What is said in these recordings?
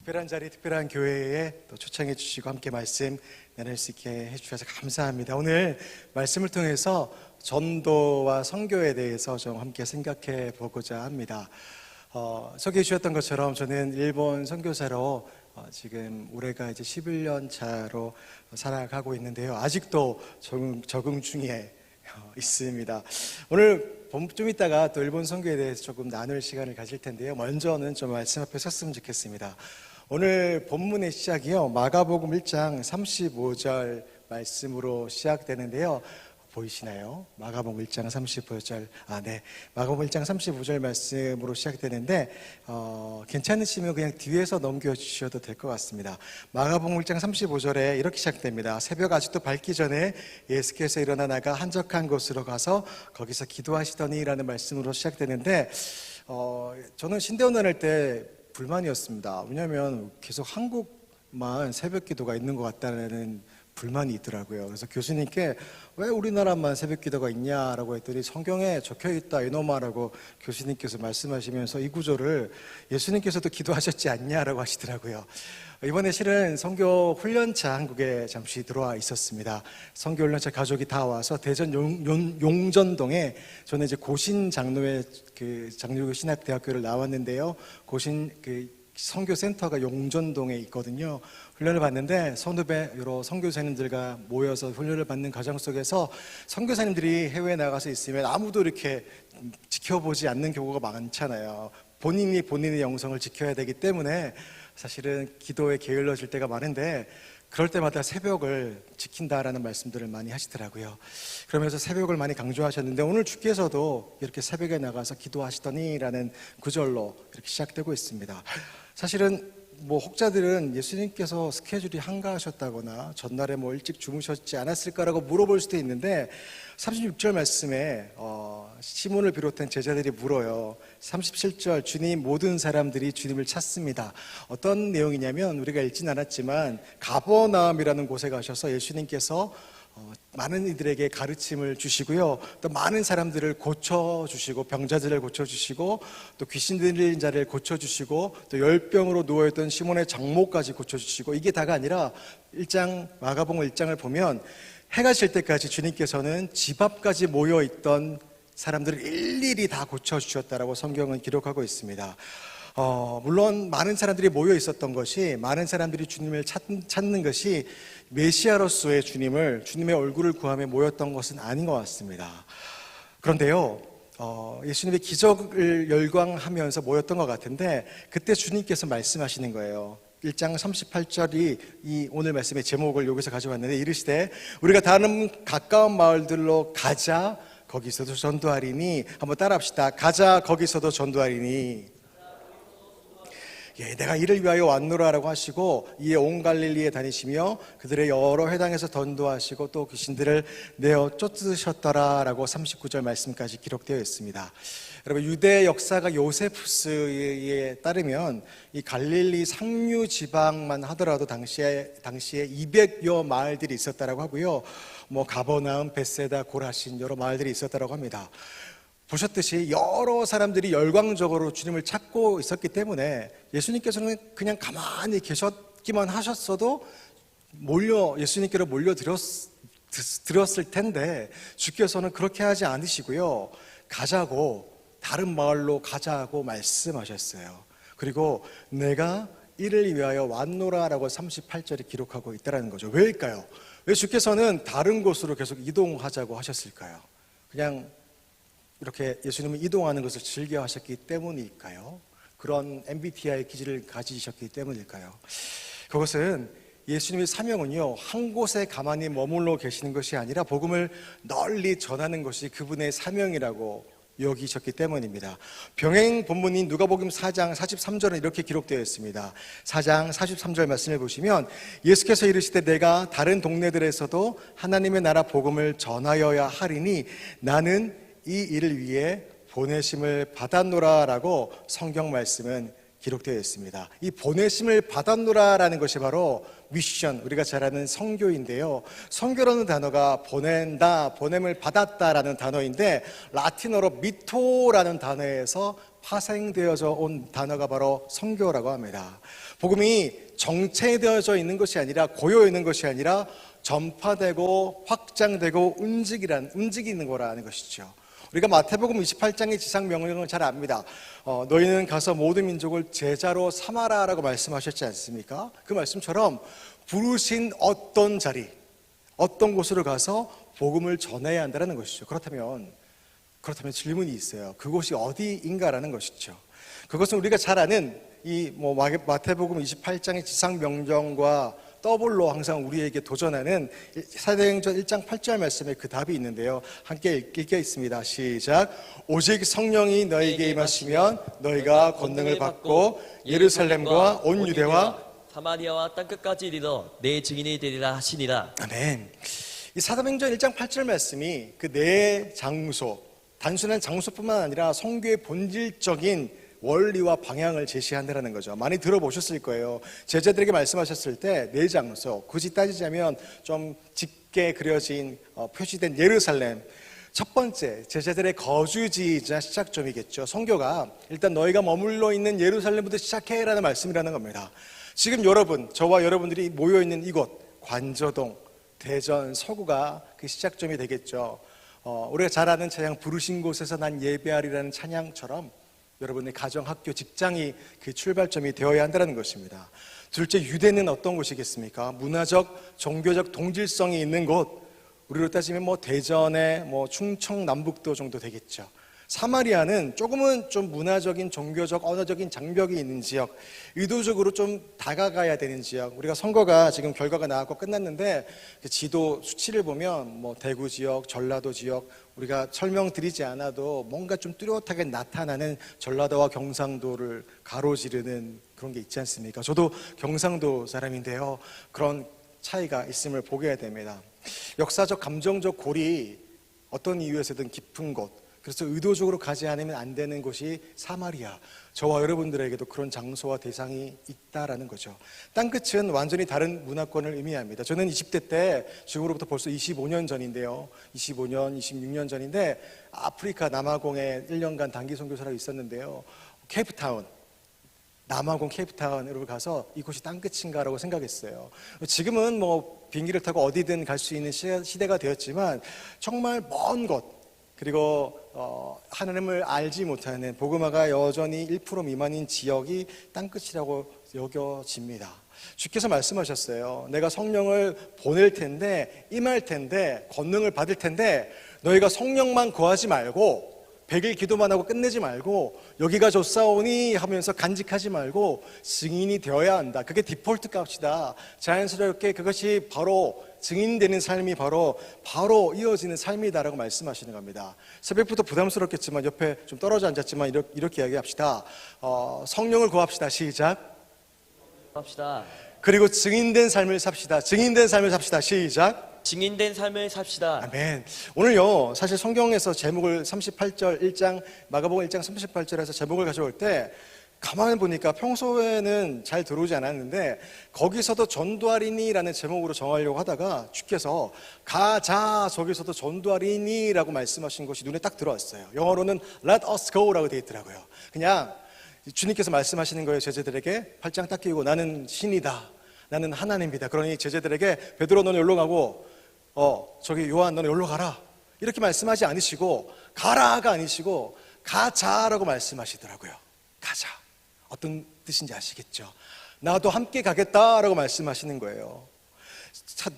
특별한 자리, 특별한 교회에 또 초청해 주시고 함께 말씀 나눌 수 있게 해주셔서 감사합니다. 오늘 말씀을 통해서 전도와 선교에 대해서 좀 함께 생각해 보고자 합니다. 소개해 주셨던 것처럼 저는 일본 선교사로 지금 올해가 이제 11년 차로 살아가고 있는데요. 아직도 적응 중에 있습니다. 오늘 좀 이따가 또 일본 선교에 대해서 조금 나눌 시간을 가질 텐데요. 먼저는 좀 말씀 앞에 섰으면 좋겠습니다. 오늘 본문의 시작이요, 마가복음 1장 35절 말씀으로 시작되는데요. 보이시나요? 마가복음 1장 35절. 마가복음 1장 35절 말씀으로 시작되는데 괜찮으시면 그냥 뒤에서 넘겨주셔도 될 것 같습니다. 마가복음 1장 35절에 이렇게 시작됩니다. 새벽 아직도 밝기 전에 예수께서 일어나 나가 한적한 곳으로 가서 거기서 기도하시더니 라는 말씀으로 시작되는데 저는 신대원 다닐 때 불만이었습니다. 왜냐하면 계속 한국만 새벽 기도가 있는 것 같다는 불만이 있더라고요. 그래서 교수님께 왜 우리나라만 새벽 기도가 있냐라고 했더니 성경에 적혀있다 이놈아라고 교수님께서 말씀하시면서 이 구절을 예수님께서도 기도하셨지 않냐라고 하시더라고요. 이번에 실은 선교 훈련차 한국에 잠시 들어와 있었습니다. 선교 훈련차 가족이 다 와서 대전 용전동에, 저는 이제 고신 장로회 장로교 신학대학교를 나왔는데요. 고신 선교센터가 용전동에 있거든요. 훈련을 받는데 선후배 여러 선교사님들과 모여서 훈련을 받는 과정 속에서 선교사님들이 해외에 나가서 있으면 아무도 이렇게 지켜보지 않는 경우가 많잖아요. 본인이 본인의 영성을 지켜야 되기 때문에 사실은 기도에 게을러질 때가 많은데, 그럴 때마다 새벽을 지킨다라는 말씀들을 많이 하시더라고요. 그러면서 새벽을 많이 강조하셨는데 오늘 주께서도 이렇게 새벽에 나가서 기도하시더니라는 구절로 이렇게 시작되고 있습니다. 사실은 혹자들은 예수님께서 스케줄이 한가하셨다거나 전날에 일찍 주무셨지 않았을까라고 물어볼 수도 있는데 36절 말씀에 시몬을 비롯한 제자들이 물어요. 37절, 주님 모든 사람들이 주님을 찾습니다. 어떤 내용이냐면 우리가 읽진 않았지만 가버나움이라는 곳에 가셔서 예수님께서 많은 이들에게 가르침을 주시고요, 또 많은 사람들을 고쳐주시고 병자들을 고쳐주시고 또 귀신 들린 자를 고쳐주시고 또 열병으로 누워있던 시몬의 장모까지 고쳐주시고, 이게 다가 아니라 마가복음 1장을 보면 해가 질 때까지 주님께서는 집 앞까지 모여있던 사람들을 일일이 다 고쳐주셨다라고 성경은 기록하고 있습니다. 물론 많은 사람들이 모여 있었던 것이, 많은 사람들이 주님을 찾는 것이 메시아로서의 주님의 얼굴을 구하며 모였던 것은 아닌 것 같습니다. 그런데요, 예수님의 기적을 열광하면서 모였던 것 같은데 그때 주님께서 말씀하시는 거예요. 1장 38절이 이 오늘 말씀의 제목을 여기서 가져왔는데, 이르시되 우리가 다른 가까운 마을들로 가자 거기서도 전도하리니. 한번 따라합시다. 가자 거기서도 전도하리니. 내가 이를 위하여 왔노라라고 하시고 이에 온 갈릴리에 다니시며 그들의 여러 회당에서 전도하시고 또 귀신들을 내어 쫓으셨더라라고 39절 말씀까지 기록되어 있습니다. 여러분, 유대 역사가 요세푸스에 따르면 이 갈릴리 상류 지방만 하더라도 당시에 200여 마을들이 있었다라고 하고요. 가버나움, 벳세다, 고라신 여러 마을들이 있었다라고 합니다. 보셨듯이 여러 사람들이 열광적으로 주님을 찾고 있었기 때문에 예수님께서는 그냥 가만히 계셨기만 하셨어도 예수님께로 몰려들었을 텐데 주께서는 그렇게 하지 않으시고요, 다른 마을로 가자고 말씀하셨어요. 그리고 내가 이를 위하여 왔노라라고 38절에 기록하고 있다는 거죠. 왜일까요? 왜 주께서는 다른 곳으로 계속 이동하자고 하셨을까요? 그냥 이렇게 예수님은 이동하는 것을 즐겨 하셨기 때문일까요? 그런 MBTI 기질을 가지셨기 때문일까요? 그것은 예수님의 사명은요, 한 곳에 가만히 머물러 계시는 것이 아니라 복음을 널리 전하는 것이 그분의 사명이라고 여기셨기 때문입니다. 병행 본문인 누가복음 4장 43절은 이렇게 기록되어 있습니다. 4장 43절 말씀을 보시면 예수께서 이르시되 내가 다른 동네들에서도 하나님의 나라 복음을 전하여야 하리니 나는 이 일을 위해 보내심을 받았노라라고 성경 말씀은 기록되어 있습니다. 이 보내심을 받았노라라는 것이 바로 미션, 우리가 잘 아는 선교인데요. 선교라는 단어가 보낸다, 보냄을 받았다라는 단어인데 라틴어로 미토라는 단어에서 파생되어져 온 단어가 바로 선교라고 합니다. 복음이 정체되어져 있는 것이 아니라 고여 있는 것이 아니라 전파되고 확장되고 움직이는 거라는 것이죠. 우리가 마태복음 28장의 지상 명령을 잘 압니다. 너희는 가서 모든 민족을 제자로 삼아라라고 말씀하셨지 않습니까? 그 말씀처럼 부르신 어떤 자리, 어떤 곳으로 가서 복음을 전해야 한다는 것이죠. 그렇다면 질문이 있어요. 그곳이 어디인가라는 것이죠. 그것은 우리가 잘 아는 이 마태복음 28장의 지상 명령과 더블로 항상 우리에게 도전하는 사도행전 1장 8절 말씀에 그 답이 있는데요. 함께 읽겠습니다. 시작. 오직 성령이 너에게 임하시면 너희가 권능을 받고 예루살렘과 온 유대와 사마리아와 땅끝까지 이르러 내 증인이 되리라 하시니라. 아멘. 이 사도행전 1장 8절 말씀이 그 네 장소, 단순한 장소뿐만 아니라 선교의 본질적인 원리와 방향을 제시한다는 거죠. 많이 들어보셨을 거예요. 제자들에게 말씀하셨을 때 네 장소, 굳이 따지자면 좀 짙게 그려진 표시된 예루살렘, 첫 번째 제자들의 거주지이자 시작점이겠죠. 선교가 일단 너희가 머물러 있는 예루살렘부터 시작해라는 말씀이라는 겁니다. 지금 저와 여러분들이 모여있는 이곳 관저동, 대전, 서구가 그 시작점이 되겠죠. 우리가 잘 아는 찬양 부르신 곳에서 난 예배하리라는 찬양처럼 여러분의 가정, 학교, 직장이 그 출발점이 되어야 한다는 것입니다. 둘째, 유대는 어떤 곳이겠습니까? 문화적, 종교적 동질성이 있는 곳, 우리로 따지면 대전의 충청 남북도 정도 되겠죠. 사마리아는 조금은 좀 문화적인, 종교적, 언어적인 장벽이 있는 지역, 의도적으로 좀 다가가야 되는 지역. 우리가 선거가 지금 결과가 나왔고 끝났는데 지도 수치를 보면 대구 지역, 전라도 지역, 우리가 설명드리지 않아도 뭔가 좀 뚜렷하게 나타나는 전라도와 경상도를 가로지르는 그런 게 있지 않습니까? 저도 경상도 사람인데요. 그런 차이가 있음을 보게 됩니다. 역사적, 감정적 골이 어떤 이유에서든 깊은 곳, 그래서 의도적으로 가지 않으면 안 되는 곳이 사마리아. 저와 여러분들에게도 그런 장소와 대상이 있다라는 거죠. 땅끝은 완전히 다른 문화권을 의미합니다. 저는 20대 때, 지금으로부터 벌써 25년 전인데요. 25년, 26년 전인데 아프리카 남아공에 1년간 단기 선교사로 있었는데요. 케이프타운, 남아공 케이프타운으로 가서 이곳이 땅끝인가라고 생각했어요. 지금은 비행기를 타고 어디든 갈 수 있는 시대가 되었지만 정말 먼 곳, 그리고 하나님을 알지 못하는, 복음화가 여전히 1% 미만인 지역이 땅끝이라고 여겨집니다. 주께서 말씀하셨어요. 내가 성령을 보낼 텐데, 임할 텐데, 권능을 받을 텐데 너희가 성령만 구하지 말고 100일 기도만 하고 끝내지 말고 여기가 좋사오니 하면서 간직하지 말고 증인이 되어야 한다. 그게 디폴트 값이다. 자연스럽게 그것이 바로 증인되는 삶이 바로 이어지는 삶이다라고 말씀하시는 겁니다. 새벽부터 부담스럽겠지만 옆에 좀 떨어져 앉았지만 이렇게 이야기합시다. 성령을 구합시다. 시작. 합시다. 그리고 증인된 삶을 삽시다. 증인된 삶을 삽시다. 시작. 증인된 삶을 삽시다. 아멘. 오늘요, 사실 성경에서 제목을 38절 1장, 마가복음 1장 38절에서 제목을 가져올 때 가만히 보니까 평소에는 잘 들어오지 않았는데 거기서도 전도하리니라는 제목으로 정하려고 하다가 주께서 가자, 저기서도 전도하리니라고 말씀하신 것이 눈에 딱 들어왔어요. 영어로는 Let us go라고 되어 있더라고요. 그냥 주님께서 말씀하시는 거예요. 제자들에게 팔짱 딱 끼고 나는 신이다, 나는 하나님이다. 그러니 제자들에게 베드로 너는 여기로 가고 저기 요한 너는 여기로 가라, 이렇게 말씀하지 않으시고 가라가 아니시고 가자라고 말씀하시더라고요. 가자. 어떤 뜻인지 아시겠죠? 나도 함께 가겠다라고 말씀하시는 거예요.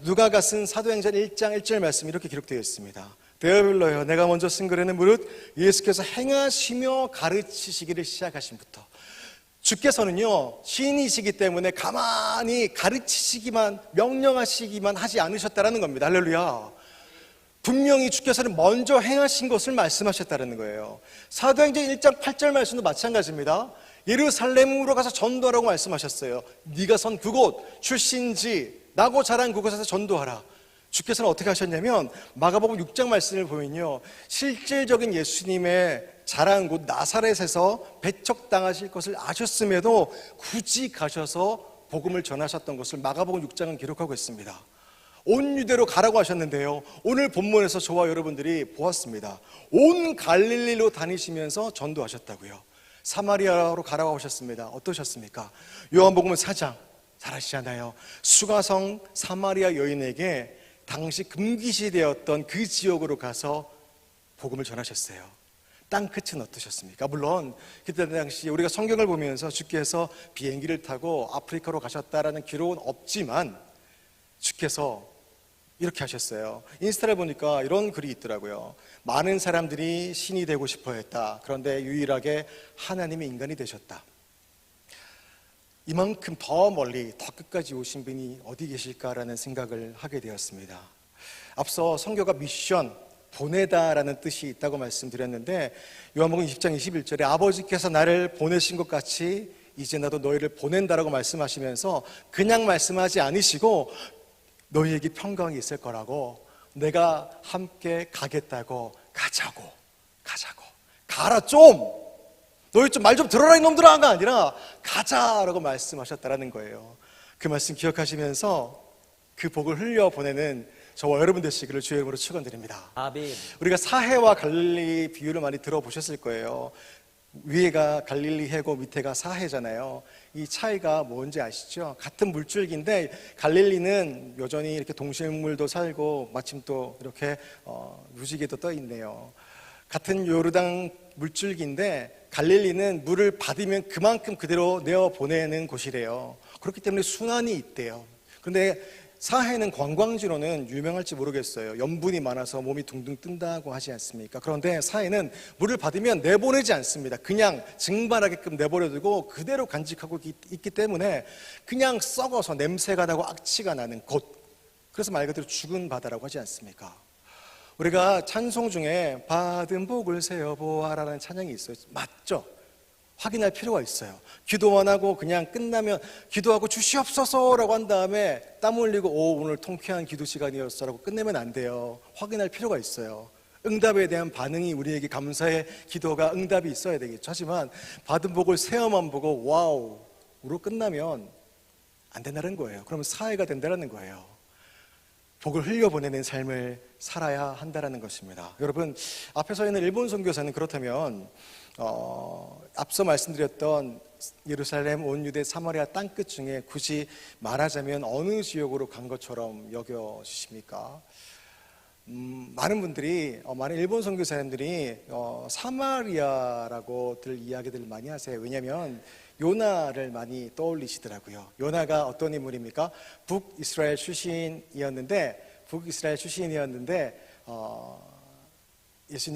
누가가 쓴 사도행전 1장 1절 말씀 이렇게 기록되어 있습니다. 데어빌러여, 내가 먼저 쓴 글에는 무릇 예수께서 행하시며 가르치시기를 시작하심부터. 주께서는요, 시인이시기 때문에 가만히 가르치시기만, 명령하시기만 하지 않으셨다라는 겁니다. 할렐루야. 분명히 주께서는 먼저 행하신 것을 말씀하셨다는 거예요. 사도행전 1장 8절 말씀도 마찬가지입니다. 예루살렘으로 가서 전도하라고 말씀하셨어요. 네가 선 그곳, 출신지, 나고 자란 그곳에서 전도하라. 주께서는 어떻게 하셨냐면 마가복음 6장 말씀을 보면요, 실질적인 예수님의 자란 곳 나사렛에서 배척당하실 것을 아셨음에도 굳이 가셔서 복음을 전하셨던 것을 마가복음 6장은 기록하고 있습니다. 온 유대로 가라고 하셨는데요, 오늘 본문에서 저와 여러분들이 보았습니다. 온 갈릴리로 다니시면서 전도하셨다고요. 사마리아로 가라고 하셨습니다. 어떠셨습니까? 요한복음 4장 잘 아시잖아요. 수가성 사마리아 여인에게 당시 금기시되었던 그 지역으로 가서 복음을 전하셨어요. 땅끝은 어떠셨습니까? 물론 그때 당시 우리가 성경을 보면서 주께서 비행기를 타고 아프리카로 가셨다라는 기록은 없지만 주께서 이렇게 하셨어요. 인스타를 보니까 이런 글이 있더라고요. 많은 사람들이 신이 되고 싶어 했다. 그런데 유일하게 하나님이 인간이 되셨다. 이만큼 더 멀리 더 끝까지 오신 분이 어디 계실까라는 생각을 하게 되었습니다. 앞서 성교가 미션, 보내다라는 뜻이 있다고 말씀드렸는데 요한복음 20장 21절에 아버지께서 나를 보내신 것 같이 이제 나도 너희를 보낸다라고 말씀하시면서 그냥 말씀하지 않으시고 너희에게 평강이 있을 거라고, 내가 함께 가겠다고, 가자고 가라 좀, 너희 좀 말 좀 들어라 이놈들아가 아니라 가자라고 말씀하셨다라는 거예요. 그 말씀 기억하시면서 그 복을 흘려보내는 저와 여러분 되시기를 주의 이름으로 축원드립니다. 아멘. 우리가 사해와 갈릴리 비유를 많이 들어보셨을 거예요. 위에가 갈릴리 해고 밑에가 사해잖아요. 이 차이가 뭔지 아시죠? 같은 물줄기인데 갈릴리는 여전히 이렇게 동식물도 살고 마침 또 이렇게 무지개도 떠 있네요. 같은 요르단 물줄기인데 갈릴리는 물을 받으면 그만큼 그대로 내어 보내는 곳이래요. 그렇기 때문에 순환이 있대요. 그런데 사해는 관광지로는 유명할지 모르겠어요. 염분이 많아서 몸이 둥둥 뜬다고 하지 않습니까? 그런데 사해는 물을 받으면 내보내지 않습니다. 그냥 증발하게끔 내버려두고 그대로 간직하고 있기 때문에 그냥 썩어서 냄새가 나고 악취가 나는 곳, 그래서 말 그대로 죽은 바다라고 하지 않습니까? 우리가 찬송 중에 받은 복을 세어보아라는 찬양이 있어요. 맞죠? 확인할 필요가 있어요. 기도 안 하고 그냥 끝나면 기도하고 주시옵소서라고 한 다음에 땀 흘리고 오늘 통쾌한 기도 시간이었어라고 끝내면 안 돼요. 확인할 필요가 있어요. 응답에 대한 반응이 우리에게 감사의 기도가 응답이 있어야 되겠죠. 하지만 받은 복을 세어만 보고 와우로 끝나면 안 된다는 거예요. 그러면 사회가 된다는 거예요. 복을 흘려보내는 삶을 살아야 한다는 것입니다. 여러분, 앞에 서 있는 일본 선교사는 그렇다면 앞서 말씀드렸던 예루살렘, 온 유대, 사마리아 땅끝 중에 굳이 말하자면 어느 지역으로 간 것처럼 여겨지십니까? 많은 분들이, 많은 일본 선교사님들이 사마리아라고들 이야기들 많이 하세요. 왜냐하면 요나를 많이 떠올리시더라고요. 요나가 어떤 인물입니까? 북이스라엘 출신이었는데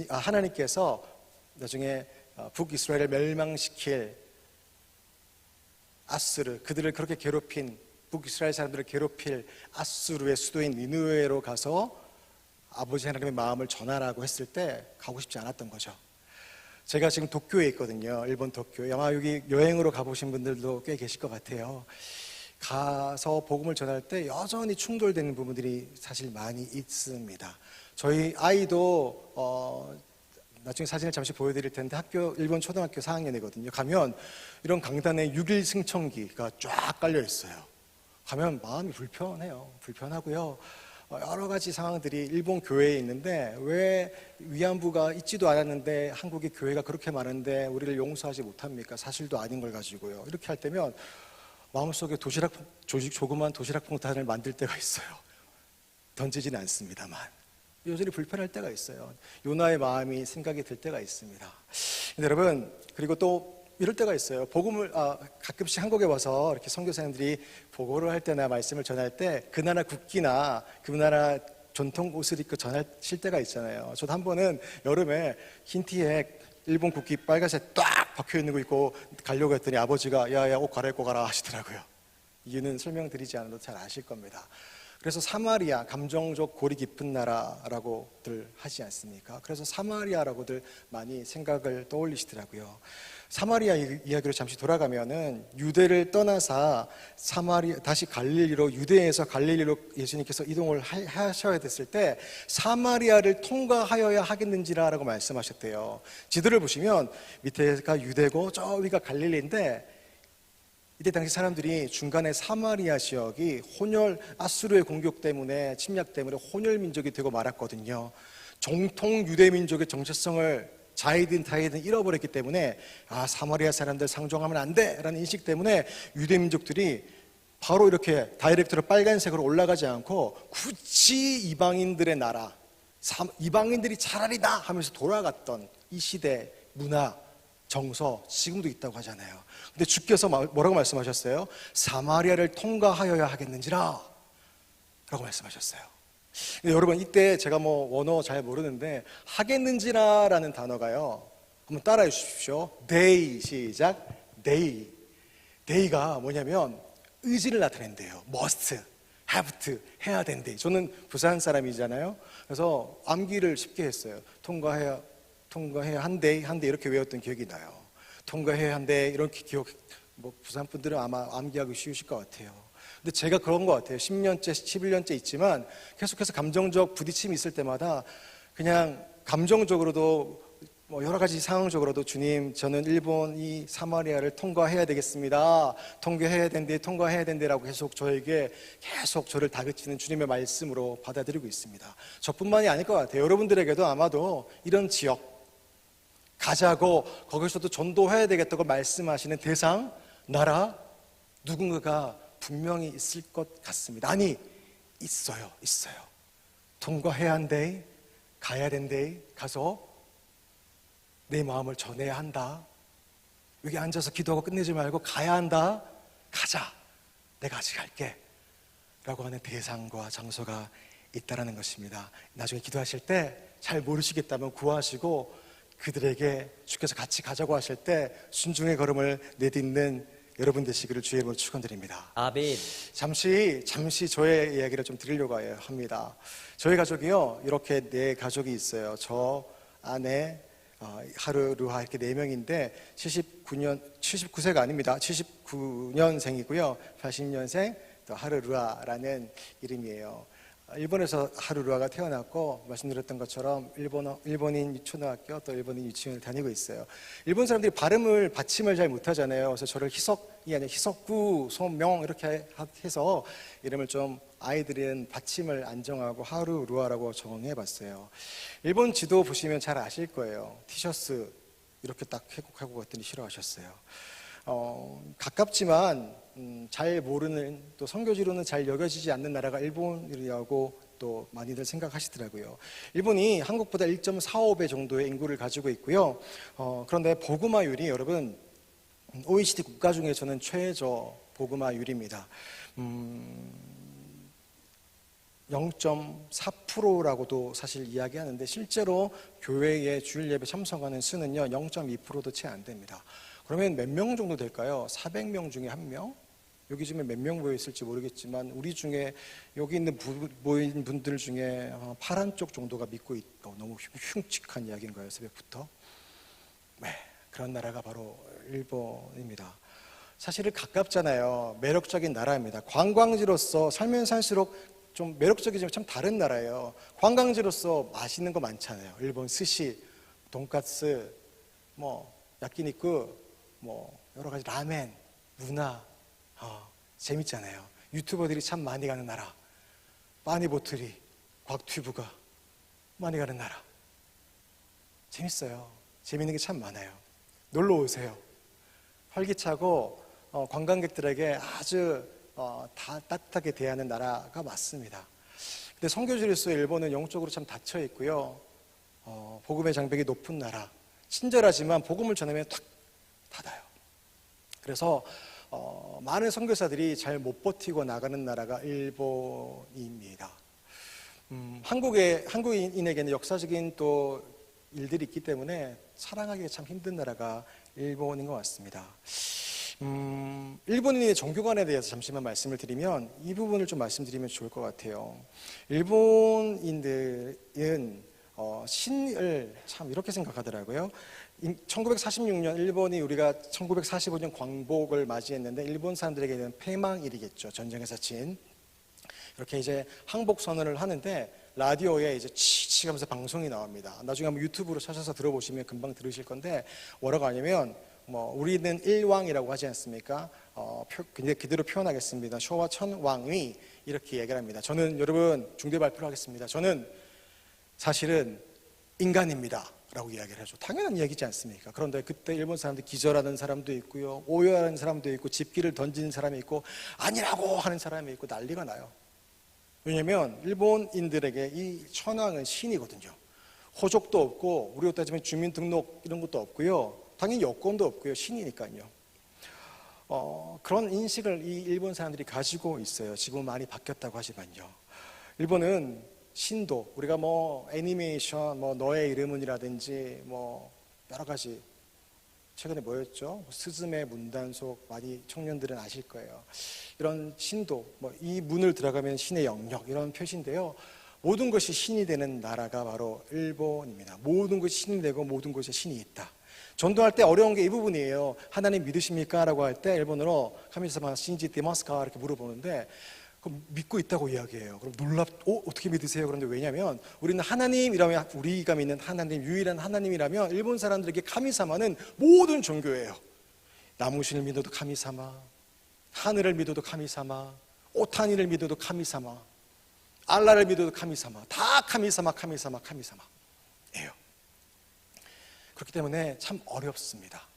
하나님께서 나중에 북이스라엘을 멸망시킬 아수르, 그들을 그렇게 괴롭힌, 북이스라엘 사람들을 괴롭힐 아수르의 수도인 니느웨로 가서 아버지 하나님의 마음을 전하라고 했을 때 가고 싶지 않았던 거죠. 제가 지금 도쿄에 있거든요. 일본 도쿄. 아마 여기 여행으로 가보신 분들도 꽤 계실 것 같아요. 가서 복음을 전할 때 여전히 충돌되는 부분들이 사실 많이 있습니다. 저희 아이도 나중에 사진을 잠시 보여드릴 텐데 일본 초등학교 4학년이거든요. 가면 이런 강단에 6일 승천기가 쫙 깔려 있어요. 가면 마음이 불편하고요. 여러 가지 상황들이 일본 교회에 있는데 왜 위안부가 있지도 않았는데 한국의 교회가 그렇게 많은데 우리를 용서하지 못합니까? 사실도 아닌 걸 가지고요. 이렇게 할 때면 마음속에 조그만 도시락 폭탄을 만들 때가 있어요. 던지지는 않습니다만 여전히 불편할 때가 있어요. 요나의 마음이 생각이 들 때가 있습니다. 여러분, 그리고 또 이럴 때가 있어요. 복음을 가끔씩 한국에 와서 이렇게 선교사님들이 보고를 할 때나 말씀을 전할 때 그 나라 국기나 그 나라 전통 옷을 입고 전하실 때가 있잖아요. 저도 한 번은 여름에 흰 티에 일본 국기 빨간색 딱 박혀 있는 거 입고 가려고 했더니 아버지가 야야 옷 갈아입고 가라 하시더라고요. 이유는 설명드리지 않아도 잘 아실 겁니다. 그래서 사마리아, 감정적 골이 깊은 나라라고들 하지 않습니까? 그래서 사마리아라고들 많이 생각을 떠올리시더라고요. 사마리아 이야기로 잠시 돌아가면은 유대를 떠나서 다시 갈릴리로, 유대에서 갈릴리로 예수님께서 이동을 하셔야 됐을 때 사마리아를 통과하여야 하겠는지라라고 말씀하셨대요. 지도를 보시면 밑에가 유대고 저 위가 갈릴리인데 이때 당시 사람들이 중간에 사마리아 지역이 아수르의 공격 때문에, 침략 때문에 혼혈 민족이 되고 말았거든요. 정통 유대 민족의 정체성을 자이든 타이든 잃어버렸기 때문에 사마리아 사람들 상종하면 안 돼라는 인식 때문에 유대 민족들이 바로 이렇게 다이렉트로 빨간색으로 올라가지 않고 굳이 이방인들의 나라, 이방인들이 차라리다 하면서 돌아갔던 이 시대 문화, 정서 지금도 있다고 하잖아요. 근데 주께서 뭐라고 말씀하셨어요? 사마리아를 통과하여야 하겠는지라 라고 말씀하셨어요. 근데 여러분, 이때 제가 원어 잘 모르는데 하겠는지라라는 단어가요, 한번 따라해 주십시오. they, 시작. they가 뭐냐면 의지를 나타낸대요. must, have to, 해야 된대. 저는 부산 사람이잖아요. 그래서 암기를 쉽게 했어요. 통과해야 한대 이렇게 외웠던 기억이 나요. 통과해야 한대 이렇게 기억, 부산 분들은 아마 암기하기 쉬우실 것 같아요. 근데 제가 그런 것 같아요. 10년째, 11년째 있지만 계속해서 감정적 부딪힘이 있을 때마다 그냥 감정적으로도 여러 가지 상황적으로도 주님, 저는 일본 이 사마리아를 통과해야 되겠습니다. 통과해야 된대라고 계속 저에게 계속 저를 다그치는 주님의 말씀으로 받아들이고 있습니다. 저뿐만이 아닐 것 같아요. 여러분들에게도 아마도 이런 지역 가자고 거기서도 전도해야 되겠다고 말씀하시는 대상, 나라, 누군가가 분명히 있을 것 같습니다. 아니, 있어요. 통과해야 한대, 가야 된대, 가서 내 마음을 전해야 한다. 여기 앉아서 기도하고 끝내지 말고 가야 한다. 가자. 내가 같이 갈게. 라고 하는 대상과 장소가 있다라는 것입니다. 나중에 기도하실 때 잘 모르시겠다면 구하시고 그들에게 주께서 같이 가자고 하실 때 순종의 걸음을 내딛는 여러분 되시기를 주의 이름으로 축원드립니다. 아멘. 잠시 저의 이야기를 좀 드리려고 합니다. 저희 가족이요, 이렇게 4가족이 있어요. 저 아내, 하루루하 이렇게 4명인데 79세가 아닙니다. 79년생이고요. 80년생 또 하루루하라는 이름이에요. 일본에서 하루루하가 태어났고 말씀드렸던 것처럼 일본인 초등학교 또 일본인 유치원을 다니고 있어요. 일본 사람들이 받침을 잘 못하잖아요. 그래서 저를 희석이 아니라 희석구 소명 이렇게 해서 이름을 좀 아이들은 받침을 안정하고 하루루하라고 정해봤어요. 일본 지도 보시면 잘 아실 거예요. 티셔츠 이렇게 딱 회국하고 갔더니 싫어하셨어요. 가깝지만 잘 모르는, 또 선교지로는 잘 여겨지지 않는 나라가 일본이라고 또 많이들 생각하시더라고요. 일본이 한국보다 1.45배 정도의 인구를 가지고 있고요. 그런데 복음화율이 여러분 OECD 국가 중에서는 최저 복음화율입니다. 0.4%라고도 사실 이야기하는데 실제로 교회에 주일 예배 참석하는 수는요 0.2%도 채 안 됩니다. 그러면 몇 명 정도 될까요? 400명 중에 1명? 여기 중에 몇 명 모여 있을지 모르겠지만 우리 중에 여기 있는 모인 분들 중에 파란 쪽 정도가 믿고 있고, 너무 흉측한 이야기인가요? 새벽부터? 네, 그런 나라가 바로 일본입니다. 사실은 가깝잖아요. 매력적인 나라입니다. 관광지로서 살면 살수록 좀 매력적이지만 참 다른 나라예요. 관광지로서 맛있는 거 많잖아요. 일본 스시, 돈까스, 야끼니쿠, 여러 가지 라멘, 문화, 재밌잖아요. 유튜버들이 참 많이 가는 나라, 빠니보트리, 곽튜브가 많이 가는 나라. 재밌어요. 재밌는 게 참 많아요. 놀러 오세요. 활기차고 관광객들에게 아주 다 따뜻하게 대하는 나라가 맞습니다. 근데 선교지로서 일본은 영적으로 참 닫혀 있고요. 복음의 장벽이 높은 나라, 친절하지만 복음을 전하면 탁 닫아요. 그래서 많은 선교사들이 잘 못 버티고 나가는 나라가 일본입니다. 한국인에게는 역사적인 또 일들이 있기 때문에 사랑하기가 참 힘든 나라가 일본인 것 같습니다. 일본인의 종교관에 대해서 잠시만 말씀을 드리면 이 부분을 좀 말씀드리면 좋을 것 같아요. 일본인들은 신을 참 이렇게 생각하더라고요. 1946년 일본이 우리가 1945년 광복을 맞이했는데 일본 사람들에게는 패망일이겠죠. 전쟁에서 진. 이렇게 이제 항복 선언을 하는데 라디오에 이제 치치 하면서 방송이 나옵니다. 나중에 한번 유튜브로 찾아서 들어보시면 금방 들으실 건데 뭐라고 하냐면 우리는 일왕이라고 하지 않습니까? 근데 그대로 표현하겠습니다. 쇼와 천왕이 이렇게 얘기를 합니다. 저는 여러분 중대 발표를 하겠습니다. 저는 사실은 인간입니다 라고 이야기를 해줘. 당연한 이야기지 않습니까? 그런데 그때 일본 사람들 기절하는 사람도 있고요, 오해하는 사람도 있고, 집기를 던지는 사람이 있고, 아니라고 하는 사람이 있고, 난리가 나요. 왜냐하면 일본인들에게 이 천황은 신이거든요. 호족도 없고, 우리로 따지면 주민등록 이런 것도 없고요, 당연히 여권도 없고요, 신이니까요. 그런 인식을 이 일본 사람들이 가지고 있어요. 지금은 많이 바뀌었다고 하지만요. 일본은 신도, 우리가 뭐 애니메이션, 뭐 너의 이름은이라든지 뭐 여러 가지, 최근에 뭐였죠? 스즈메 문단속, 많이 청년들은 아실 거예요. 이런 신도, 뭐 이 문을 들어가면 신의 영역, 이런 표시인데요. 모든 것이 신이 되는 나라가 바로 일본입니다. 모든 것이 신이 되고 모든 것에 신이 있다. 전도할 때 어려운 게 이 부분이에요. 하나님 믿으십니까? 라고 할 때 일본어로 카미사마 신지 데마스카 이렇게 물어보는데, 그럼 믿고 있다고 이야기해요. 그럼 어떻게 믿으세요? 그런데 왜냐하면 우리는 하나님이라면, 우리가 믿는 하나님, 유일한 하나님이라면 일본 사람들에게 카미사마는 모든 종교예요. 나무신을 믿어도 카미사마, 하늘을 믿어도 카미사마, 오타니를 믿어도 카미사마, 알라를 믿어도 카미사마, 다 카미사마, 카미사마, 카미사마예요. 그렇기 때문에 참 어렵습니다.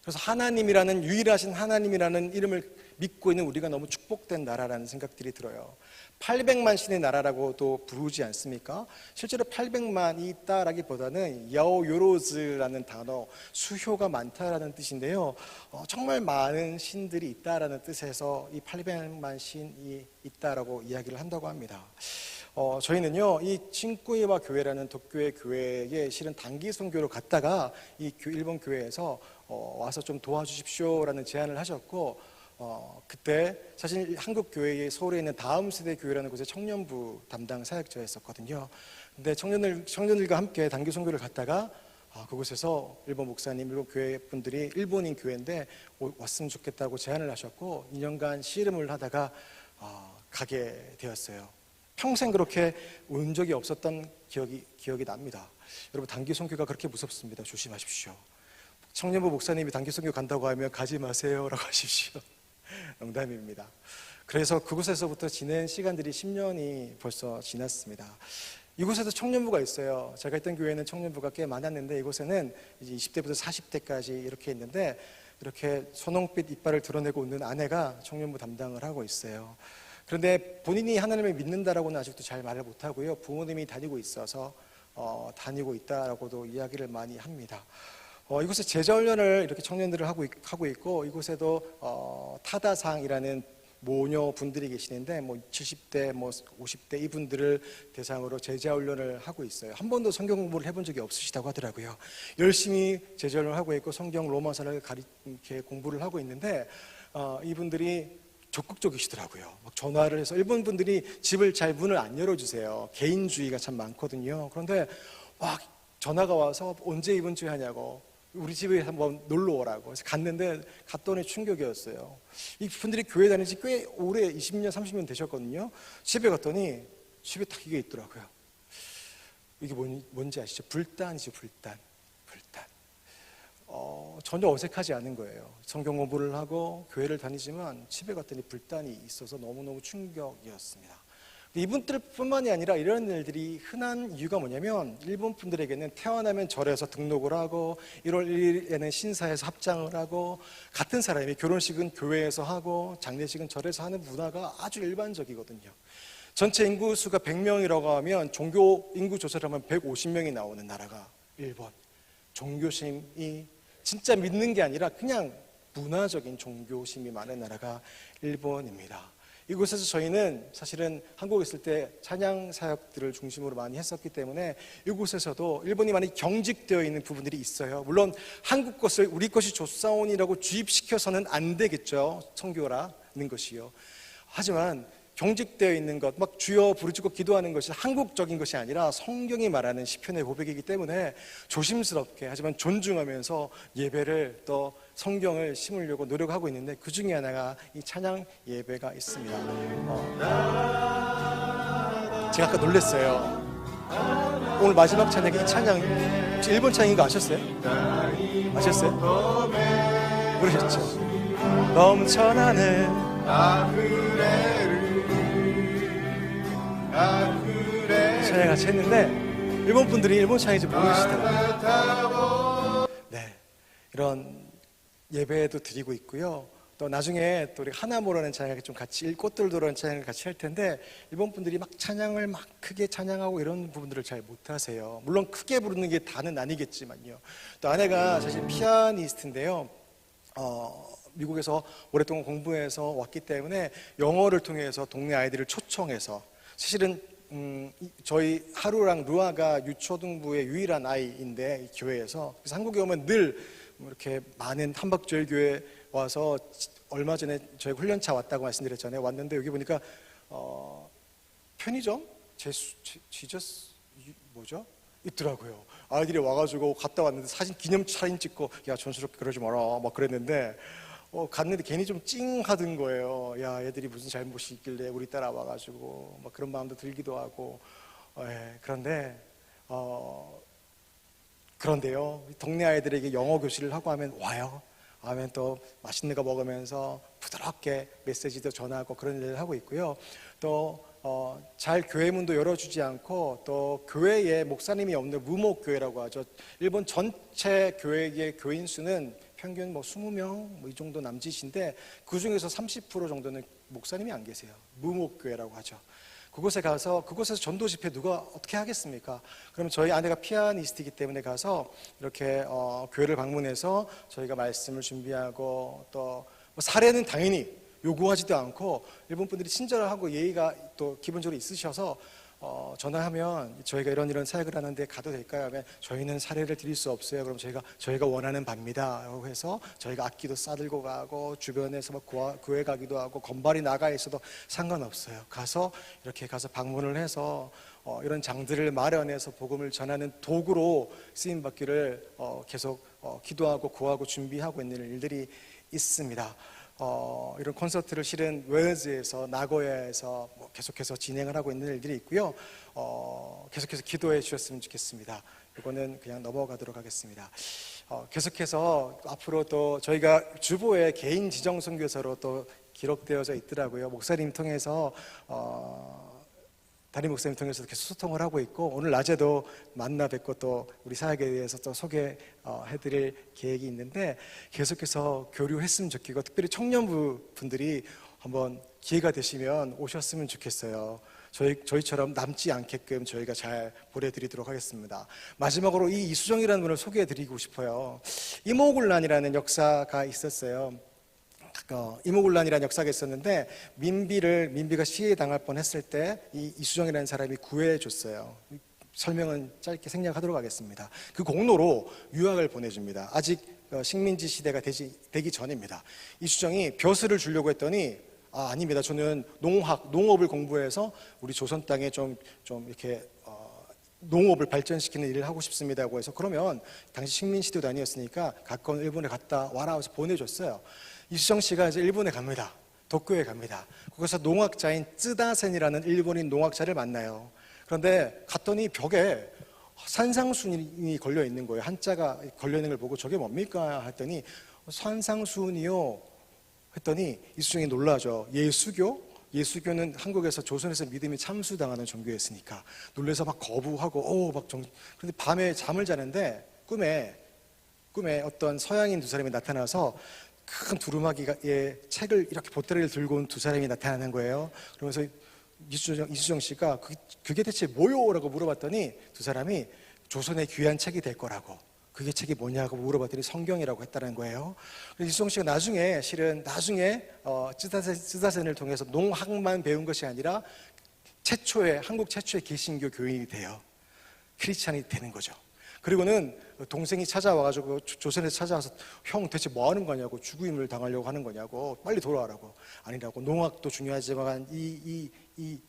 그래서 하나님이라는, 유일하신 하나님이라는 이름을 믿고 있는 우리가 너무 축복된 나라라는 생각들이 들어요. 800만 신의 나라라고도 부르지 않습니까? 실제로 800만이 있다라기보다는 야오요로즈라는 단어, 수효가 많다라는 뜻인데요. 정말 많은 신들이 있다라는 뜻에서 이 800만 신이 있다라고 이야기를 한다고 합니다. 저희는요, 이 친구이와 교회라는 독교회 교회에 실은 단기 선교로 갔다가 이 일본 교회에서 와서 좀 도와주십시오라는 제안을 하셨고, 그때 사실 한국 교회의 서울에 있는 다음 세대 교회라는 곳에 청년부 담당 사역자였었거든요. 근데 청년들과 함께 단기 선교를 갔다가 그곳에서 일본 목사님, 일본 교회 분들이, 일본인 교회인데 왔으면 좋겠다고 제안을 하셨고 2년간 씨름을 하다가 가게 되었어요. 평생 그렇게 온 적이 없었던 기억이 납니다. 여러분, 단기 선교가 그렇게 무섭습니다. 조심하십시오. 청년부 목사님이 단기 선교 간다고 하면 가지 마세요 라고 하십시오. 농담입니다. 그래서 그곳에서부터 지낸 시간들이 10년이 벌써 지났습니다. 이곳에도 청년부가 있어요. 제가 있던 교회는 청년부가 꽤 많았는데, 이곳에는 이제 20대부터 40대까지 이렇게 있는데, 이렇게 선홍빛 이빨을 드러내고 있는 아내가 청년부 담당을 하고 있어요. 그런데 본인이 하나님을 믿는다라고는 아직도 잘 말을 못하고요, 부모님이 다니고 있어서 다니고 있다라고도 이야기를 많이 합니다. 이곳에 제자훈련을 이렇게 청년들을 하고 있고, 이곳에도 타다상이라는 모녀 분들이 계시는데, 뭐 70대, 뭐 50대 이분들을 대상으로 제자훈련을 하고 있어요. 한 번도 성경 공부를 해본 적이 없으시다고 하더라고요. 열심히 제자훈련을 하고 있고 성경 로마서를 이렇게 공부를 하고 있는데, 이분들이 적극적이시더라고요. 막 전화를 해서, 일본 분들이 집을 잘 문을 안 열어주세요. 개인주의가 참 많거든요. 그런데 막 전화가 와서 언제 이번 주에 하냐고, 우리 집에 한번 놀러 오라고. 그래서 갔더니 충격이었어요. 이 분들이 교회 다닌 지 꽤 오래, 20년, 30년 되셨거든요. 집에 갔더니 집에 딱 이게 있더라고요. 이게 뭔지 아시죠? 불단이죠, 불단. 전혀 어색하지 않은 거예요. 성경 공부를 하고 교회를 다니지만 집에 갔더니 불단이 있어서 너무너무 충격이었습니다. 이분들뿐만이 아니라 이런 일들이 흔한 이유가 뭐냐면, 일본 분들에게는 태어나면 절에서 등록을 하고 1월 1일에는 신사에서 합장을 하고, 같은 사람이 결혼식은 교회에서 하고 장례식은 절에서 하는 문화가 아주 일반적이거든요. 전체 인구 수가 100명이라고 하면 종교 인구 조사를 하면 150명이 나오는 나라가 일본. 종교심이 진짜 믿는 게 아니라 그냥 문화적인 종교심이 많은 나라가 일본입니다. 이곳에서 저희는 사실은 한국에 있을 때 찬양 사역들을 중심으로 많이 했었기 때문에 이곳에서도 일본이 많이 경직되어 있는 부분들이 있어요. 물론 한국 것을 우리 것이 조사원이라고 주입시켜서는 안 되겠죠, 선교라는 것이요. 하지만 경직되어 있는 것, 막 주여 부르짖고 기도하는 것이 한국적인 것이 아니라 성경이 말하는 시편의 고백이기 때문에 조심스럽게, 하지만 존중하면서 예배를, 또 성경을 심으려고 노력하고 있는데, 그 중에 하나가 이 찬양 예배가 있습니다. 제가 아까 놀랐어요. 오늘 마지막 찬양이 이 찬양, 혹시 일본 찬양인 거 아셨어요? 모르셨죠? 넘쳐나는 찬양 같이 했는데, 일본 분들이 일본 찬양인지 모르시더라고요. 네, 이런 예배도 드리고 있고요. 또 나중에 또 우리 하나모라는 찬양을 좀 같이 꽃들도라는 찬양을 같이 할 텐데 일본 분들이 막 찬양을 막 크게 찬양하고 이런 부분들을 잘 못하세요. 물론 크게 부르는 게 다는 아니겠지만요. 또 아내가 사실 피아니스트인데요. 미국에서 오랫동안 공부해서 왔기 때문에 영어를 통해서 동네 아이들을 초청해서 사실은 저희 하루랑 루아가 유초등부의 유일한 아이인데 이 교회에서 그래서 한국에 오면 늘 이렇게 많은 한박주일 교회 와서 얼마 전에 저희 훈련차 왔다고 말씀드렸잖아요. 왔는데 여기 보니까 편의점 지저스 뭐죠? 있더라고요. 아이들이 와가지고 갔다 왔는데 기념사진 찍고 야 촌스럽게 그러지 마라 막 그랬는데 갔는데 괜히 좀 찡하던 거예요. 야 애들이 무슨 잘못이 있길래 우리 따라와가지고 막 그런 마음도 들기도 하고 그런데요 동네 아이들에게 영어 교실을 하고 하면 와요. 하면 또 맛있는 거 먹으면서 부드럽게 메시지도 전하고 그런 일을 하고 있고요. 또 잘 교회 문도 열어주지 않고 또 교회에 목사님이 없는 무목교회라고 하죠. 일본 전체 교회의 교인 수는 평균 20명 이 정도 남짓인데 그 중에서 30% 정도는 목사님이 안 계세요. 무목교회라고 하죠. 그곳에서 전도 집회 누가 어떻게 하겠습니까? 그러면 저희 아내가 피아니스트이기 때문에 가서 이렇게 교회를 방문해서 저희가 말씀을 준비하고 또 사례는 당연히 요구하지도 않고 일본 분들이 친절하고 예의가 또 기본적으로 있으셔서 전화하면 저희가 이런 사역을 하는데 가도 될까요? 하면 저희는 사례를 드릴 수 없어요. 그럼 저희가 원하는 바입니다. 라고 해서 저희가 악기도 싸들고 가고 주변에서 막 교회 가기도 하고 건발이 나가 있어도 상관없어요. 이렇게 가서 방문을 해서 이런 장들을 마련해서 복음을 전하는 도구로 쓰임 받기를 계속 기도하고 구하고 준비하고 있는 일들이 있습니다. 이런 콘서트를 실은 웨일즈에서 나고야에서 계속해서 진행을 하고 있는 일들이 있고요. 계속해서 기도해 주셨으면 좋겠습니다. 이거는 그냥 넘어가도록 하겠습니다. 계속해서 앞으로 또 저희가 주보에 개인 지정 선교사로 또 기록되어져 있더라고요. 목사님 통해서 담임 목사님 통해서 계속 소통을 하고 있고 오늘 낮에도 만나 뵙고 또 우리 사역에 대해서 또 소개해드릴 계획이 있는데 계속해서 교류했으면 좋겠고 특별히 청년부 분들이 한번 기회가 되시면 오셨으면 좋겠어요. 저희처럼 남지 않게끔 저희가 잘 보내드리도록 하겠습니다. 마지막으로 이 이수정이라는 분을 소개해드리고 싶어요. 이모군란이라는 역사가 있었어요. 이모군란이라는 역사가 있었는데 민비가 시해당할 뻔했을 때 이 이수정이라는 사람이 구해줬어요. 설명은 짧게 생략하도록 하겠습니다. 그 공로로 유학을 보내줍니다. 아직 식민지 시대가 되기 전입니다. 이수정이 벼슬을 주려고 했더니 아닙니다. 저는 농업을 공부해서 우리 조선 땅에 좀 이렇게 농업을 발전시키는 일을 하고 싶습니다고 해서 그러면 당시 식민시대도 아니었으니까 가까운 일본에 갔다 와라 해서 보내줬어요. 이수정 씨가 이제 일본에 갑니다. 도쿄에 갑니다. 거기서 농학자인 쯔다센이라는 일본인 농학자를 만나요. 그런데 갔더니 벽에 산상수훈이 걸려 있는 거예요. 한자가 걸려 있는 걸 보고 저게 뭡니까? 했더니 산상수훈이요. 했더니 이수정이 놀라죠. 예수교는 한국에서 조선에서 믿음이 참수당하는 종교였으니까 놀래서 막 거부하고 그런데 밤에 잠을 자는데 꿈에 어떤 서양인 두 사람이 나타나서 큰 두루마기에 책을 이렇게 보따리를 들고 온 두 사람이 나타나는 거예요. 그러면서 이수정 씨가 그게 대체 뭐요? 라고 물어봤더니 두 사람이 조선의 귀한 책이 될 거라고. 그게 책이 뭐냐고 물어봤더니 성경이라고 했다는 거예요. 그래서 이수정 씨가 나중에 쯔다센을 통해서 농학만 배운 것이 아니라 한국 최초의 개신교 교인이 돼요. 크리스찬이 되는 거죠. 그리고는 동생이 찾아와가지고 조선에서 찾아와서 형 대체 뭐 하는 거냐고 죽임을 당하려고 하는 거냐고 빨리 돌아와라고 아니라고 농학도 중요하지만 이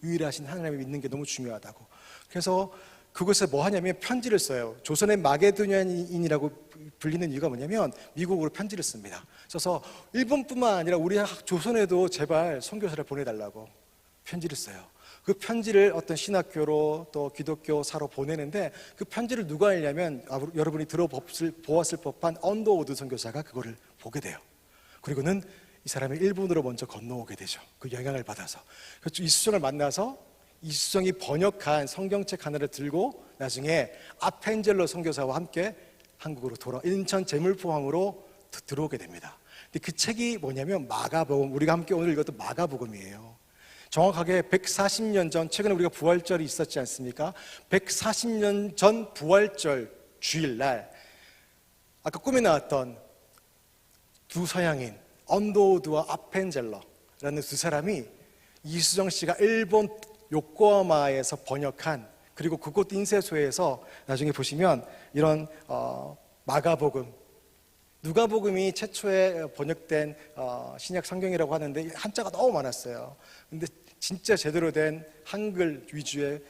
유일하신 하나님을 믿는 게 너무 중요하다고 그래서 그것에 뭐 하냐면 편지를 써요. 조선의 마게도니아인이라고 불리는 이유가 뭐냐면 미국으로 편지를 씁니다. 써서 일본뿐만 아니라 우리 조선에도 제발 선교사를 보내달라고 편지를 써요. 그 편지를 어떤 신학교로 또 기독교사로 보내는데 그 편지를 누가 읽냐면 여러분이 들어보았을 법한 언더우드 선교사가 그거를 보게 돼요. 그리고는 이 사람이 일본으로 먼저 건너오게 되죠. 그 영향을 받아서. 그래서 이수정을 만나서 이수정이 번역한 성경책 하나를 들고 나중에 아펜젤로 선교사와 함께 한국으로 인천 제물포항으로 들어오게 됩니다. 근데 그 책이 뭐냐면 마가복음, 우리가 함께 오늘 읽었던 마가복음이에요. 정확하게 140년 전, 최근에 우리가 부활절이 있었지 않습니까? 140년 전 부활절 주일날 아까 꿈에 나왔던 두 서양인 언더우드와 아펜젤러라는 두 사람이 이수정 씨가 일본 요코하마에서 번역한, 그리고 그곳 인쇄소에서 나중에 보시면 이런 마가복음, 누가복음이 최초에 번역된 신약 성경이라고 하는데 한자가 너무 많았어요. 근데 진짜 제대로 된 한글 위주의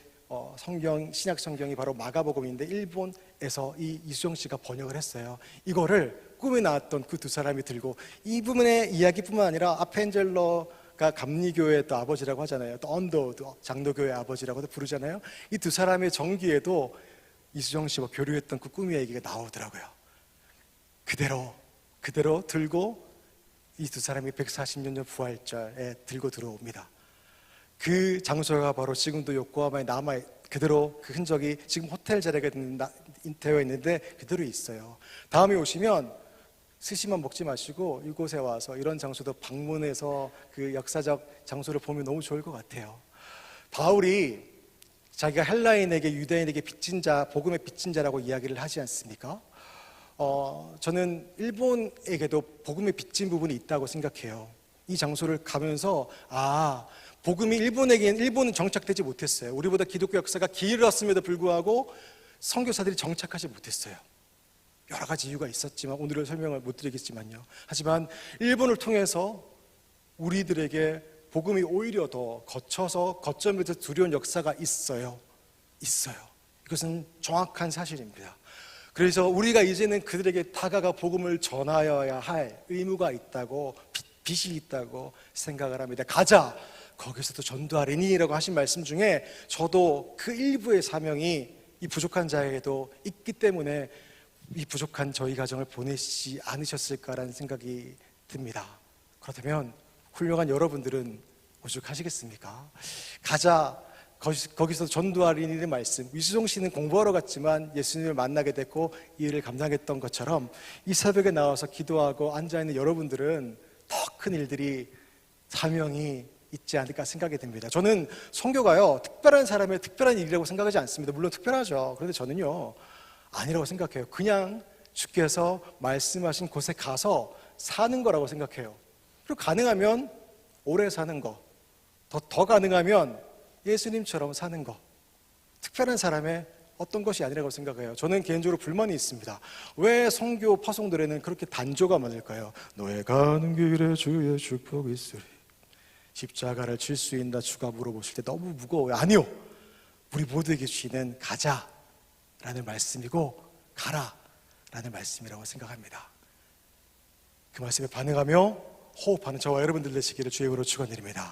성경, 신약 성경이 바로 마가복음인데 일본에서 이 이수정 씨가 번역을 했어요. 이거를 꿈에 나왔던 그 두 사람이 들고, 이 부분의 이야기뿐만 아니라 아펜젤러가 감리교회의 또 아버지라고 하잖아요. 또 언더우드 장로교회 아버지라고도 부르잖아요. 이 두 사람의 정기에도 이수정 씨와 교류했던 그 꿈의 얘기가 나오더라고요. 그대로 들고 이 두 사람이 140년 전 부활절에 들고 들어옵니다. 그 장소가 바로 지금도 요코하마에 남아 그대로 그 흔적이 지금 호텔 자리가 되어 있는데 그대로 있어요. 다음에 오시면 스시만 먹지 마시고 이곳에 와서 이런 장소도 방문해서 그 역사적 장소를 보면 너무 좋을 것 같아요. 바울이 자기가 헬라인에게 유대인에게 빚진 자, 복음의 빚진 자라고 이야기를 하지 않습니까? 저는 일본에게도 복음의 빚진 부분이 있다고 생각해요. 이 장소를 가면서 복음이 일본은 정착되지 못했어요. 우리보다 기독교 역사가 길었음에도 불구하고 선교사들이 정착하지 못했어요. 여러 가지 이유가 있었지만 오늘은 설명을 못 드리겠지만요. 하지만 일본을 통해서 우리들에게 복음이 오히려 더 거점에서 두려운 역사가 있어요. 이것은 정확한 사실입니다. 그래서 우리가 이제는 그들에게 다가가 복음을 전하여야 할 의무가 있다고, 빚이 있다고 생각을 합니다. 가자, 거기서도 전도하리니라고 하신 말씀 중에 저도 그 일부의 사명이 이 부족한 자에게도 있기 때문에 이 부족한 저희 가정을 보내시지 않으셨을까라는 생각이 듭니다. 그렇다면 훌륭한 여러분들은 오죽하시겠습니까? 가자, 거기서 전도하리니의 말씀, 이수정 씨는 공부하러 갔지만 예수님을 만나게 됐고 이 일을 감당했던 것처럼 이 새벽에 나와서 기도하고 앉아있는 여러분들은 더 큰 일들이, 사명이 있지 않을까 생각이 듭니다. 저는 선교가요, 특별한 사람의 특별한 일이라고 생각하지 않습니다. 물론 특별하죠. 그런데 저는요, 아니라고 생각해요. 그냥 주께서 말씀하신 곳에 가서 사는 거라고 생각해요. 그리고 가능하면 오래 사는 거, 더 가능하면 예수님처럼 사는 거, 특별한 사람의 어떤 것이 아니라고 생각해요. 저는 개인적으로 불만이 있습니다. 왜 선교 파송 노래는 그렇게 단조가 많을까요? 너의 가는 길에 주의 축복이 있으리, 십자가를 칠 수 있나 주가 물어보실 때 너무 무거워요. 아니요, 우리 모두에게 주시는 가자라는 말씀이고 가라라는 말씀이라고 생각합니다. 그 말씀에 반응하며 호흡하는 저와 여러분들 되시기를 주의 이름으로 축원드립니다.